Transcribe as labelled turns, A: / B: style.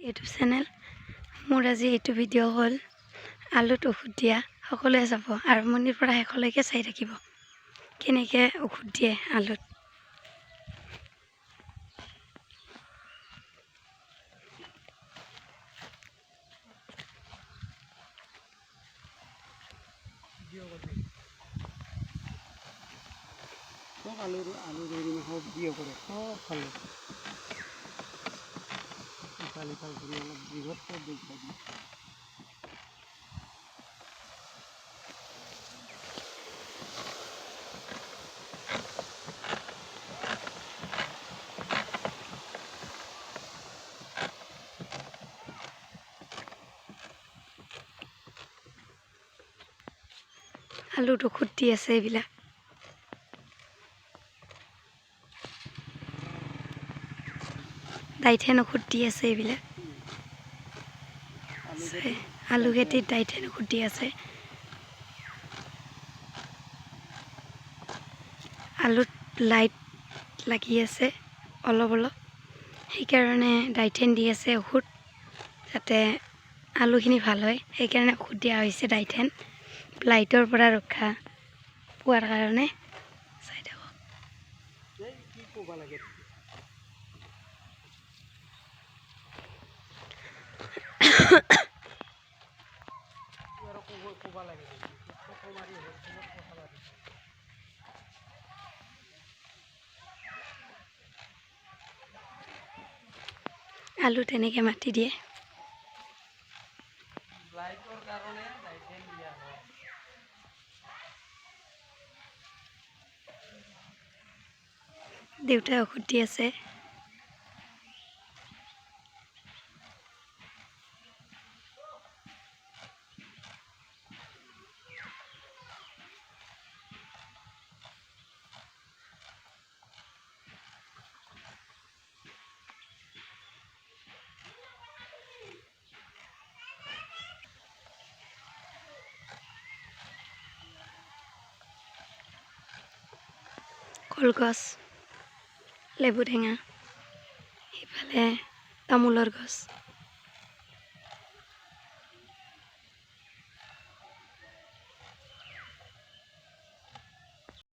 A: YouTube channel. মোৰ আজি এইটো ভিডিঅ' হ'ল আলুত ঔষধ দিয়া। সকলোৱে চাব আৰম্ভণিৰ পৰা শেষলৈকে চাই থাকিব কেনেকৈ ঔষধ দিয়ে আলুত।
B: সব আলু সব দিয়ে করে সব খালো ইফাল ইফাল করে অলপ বৃহৎ সব দেখব
A: আলুত ঔষধ দি আছে এইবিলাক। ডাইথেন ঔষধ দি আছে এইবিলাক। আলু খেতিত ডাইথেন ঔষধ দি আছে। আলুত লাইট লাগি আছে অলপ অলপ, সেইকাৰণে ডাইথেন দি আছে ঔষধ যাতে আলুখিনি ভাল হয়। সেইকাৰণে ঔষধ দিয়া হৈছে ডাইথেন, লাইটৰ পৰা ৰক্ষা পোৱাৰ কাৰণে। চাই থাকক।
B: কি ক'ব লাগে ক'ব লাগে
A: আলু তেনেকৈ মাটি দিয়ে।
B: লাইটৰ কাৰণে ডাইথেন দিয়া হয়।
A: দেউতাই ঔষধ দি আছে। কলগছ, লেবু টেঙা, সিফালে তামোলৰ গছ।